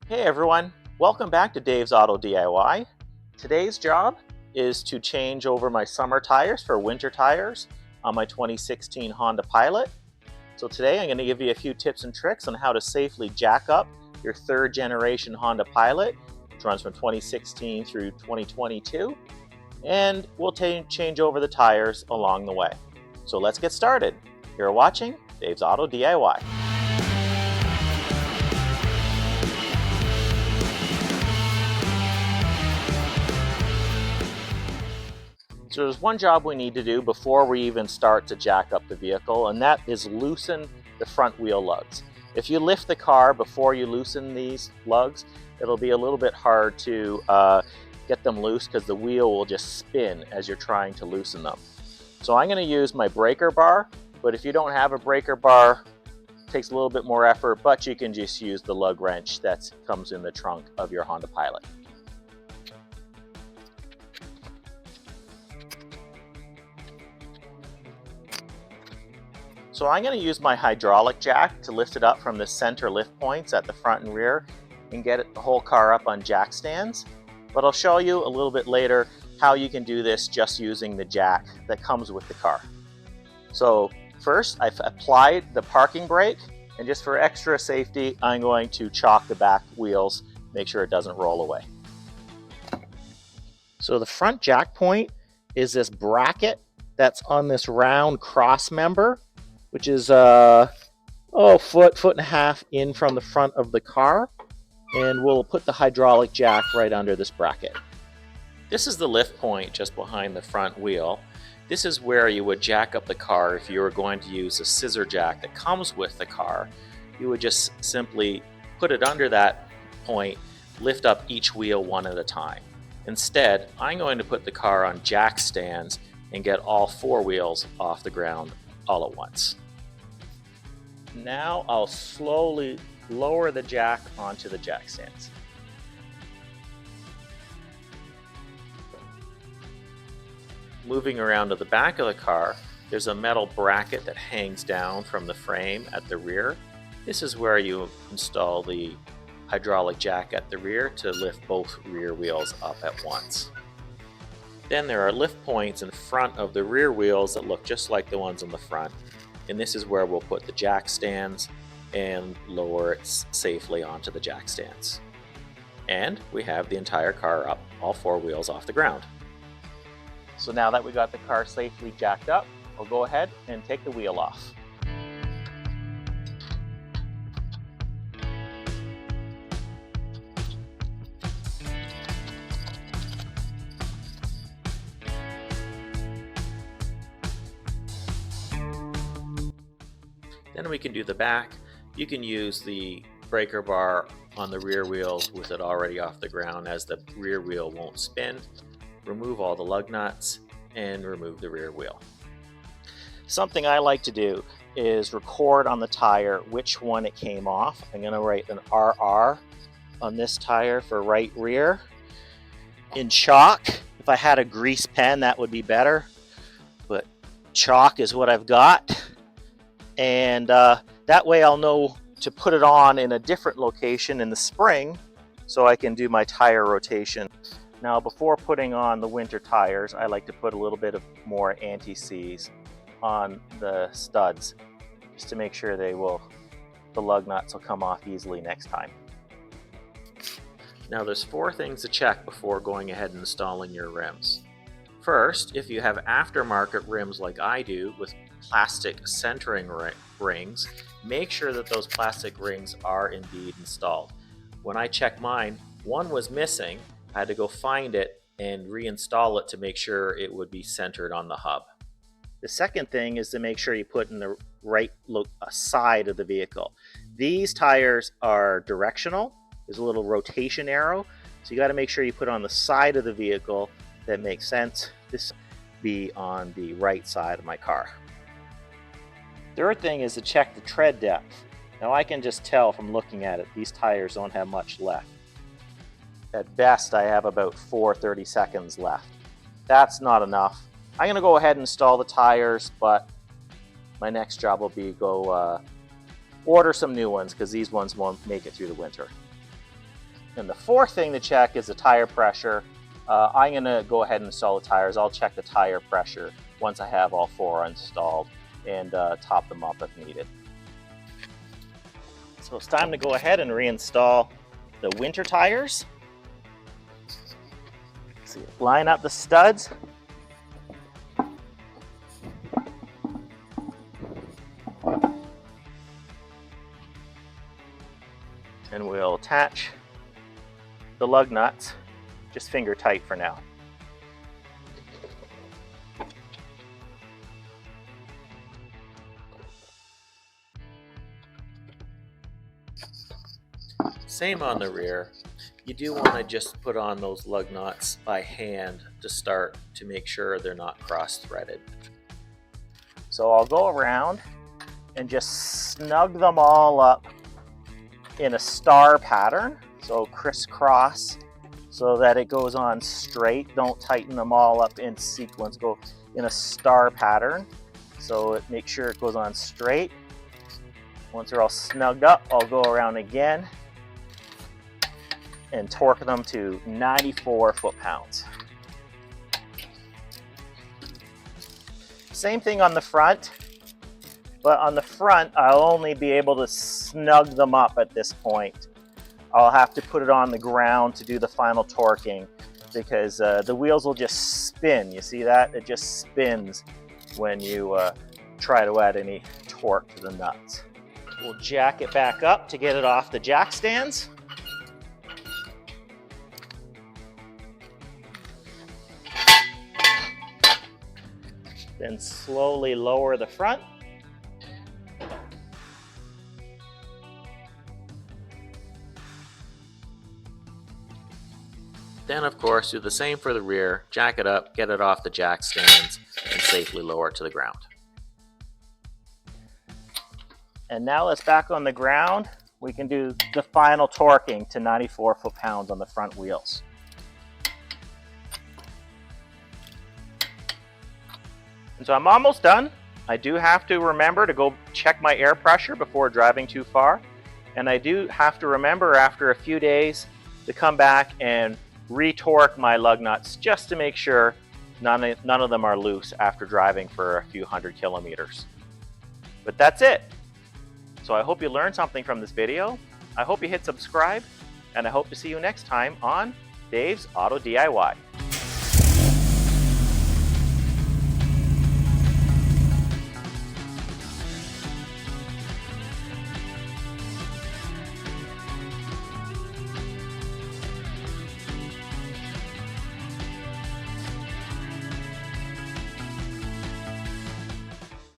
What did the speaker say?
Hey everyone, welcome back to Dave's Auto DIY. Today's job is to change over my summer tires for winter tires on my 2016 Honda Pilot. So today I'm going to give you a few tips and tricks on how to safely jack up your third generation Honda Pilot, which runs from 2016 through 2022, and we'll change over the tires along the way. So let's get started. You're watching Dave's Auto DIY. So there's one job we need to do before we even start to jack up the vehicle, and that is loosen the front wheel lugs. If you lift the car before you loosen these lugs, it'll be a little bit hard to get them loose because the wheel will just spin as you're trying to loosen them. So I'm going to use my breaker bar, but if you don't have a breaker bar, it takes a little bit more effort, but you can just use the lug wrench that comes in the trunk of your Honda Pilot. So I'm going to use my hydraulic jack to lift it up from the center lift points at the front and rear and get the whole car up on jack stands. But I'll show you a little bit later how you can do this just using the jack that comes with the car. So first I've applied the parking brake, and just for extra safety I'm going to chock the back wheels, make sure it doesn't roll away. So the front jack point is this bracket that's on this round cross member, which is foot and a half in from the front of the car, and we'll put the hydraulic jack right under this bracket. This is the lift point just behind the front wheel. This is where you would jack up the car if you were going to use a scissor jack that comes with the car. You would just simply put it under that point, lift up each wheel one at a time. Instead, I'm going to put the car on jack stands and get all four wheels off the ground all at once. Now I'll slowly lower the jack onto the jack stands. Moving around to the back of the car, there's a metal bracket that hangs down from the frame at the rear. This is where you install the hydraulic jack at the rear to lift both rear wheels up at once. Then there are lift points in front of the rear wheels that look just like the ones on the front, and this is where we'll put the jack stands and lower it safely onto the jack stands. And we have the entire car up, all four wheels off the ground. So now that we got the car safely jacked up, I'll go ahead and take the wheel off. Then we can do the back. You can use the breaker bar on the rear wheels with it already off the ground, as the rear wheel won't spin. Remove all the lug nuts and remove the rear wheel. Something I like to do is record on the tire which one it came off. I'm going to write an RR on this tire for right rear in chalk. If I had a grease pen, that would be better, but chalk is what I've got. And that way I'll know to put it on in a different location in the spring so I can do my tire rotation. Now before putting on the winter tires, I like to put a little bit of more anti-seize on the studs just to make sure the lug nuts will come off easily next time. Now there's four things to check before going ahead and installing your rims. First, if you have aftermarket rims like I do with plastic centering rings, make sure that those plastic rings are indeed installed. When I checked mine, one was missing. I had to go find it and reinstall it to make sure it would be centered on the hub. The second thing is to make sure you put in the right side of the vehicle. These tires are directional. There's a little rotation arrow, so you got to make sure you put on the side of the vehicle that makes sense. This will be on the right side of my car. Third thing is to check the tread depth. Now I can just tell from looking at it, these tires don't have much left. At best, I have about 4 seconds left. That's not enough. I'm going to go ahead and install the tires, but my next job will be order some new ones because these ones won't make it through the winter. And the fourth thing to check is the tire pressure. I'm going to go ahead and install the tires. I'll check the tire pressure once I have all 4 installed and top them up if needed. So it's time to go ahead and reinstall the winter tires. So line up the studs. And we'll attach the lug nuts, just finger tight for now. Same on the rear. You do want to just put on those lug nuts by hand to start to make sure they're not cross-threaded. So I'll go around and just snug them all up in a star pattern, so crisscross, so that it goes on straight. Don't tighten them all up in sequence, go in a star pattern so make sure it goes on straight. Once they're all snugged up, I'll go around again and torque them to 94 foot-pounds. Same thing on the front, but on the front I'll only be able to snug them up at this point. I'll have to put it on the ground to do the final torquing because the wheels will just spin. You see that? It just spins when you try to add any torque to the nuts. We'll jack it back up to get it off the jack stands. Then slowly lower the front. Then of course do the same for the rear, jack it up, get it off the jack stands, and safely lower it to the ground. And now let's back on the ground. We can do the final torquing to 94 foot-pounds on the front wheels. And so I'm almost done. I do have to remember to go check my air pressure before driving too far. And I do have to remember after a few days to come back and re-torque my lug nuts just to make sure none of them are loose after driving for a few 100 kilometers. But that's it. So I hope you learned something from this video. I hope you hit subscribe, and I hope to see you next time on Dave's Auto DIY.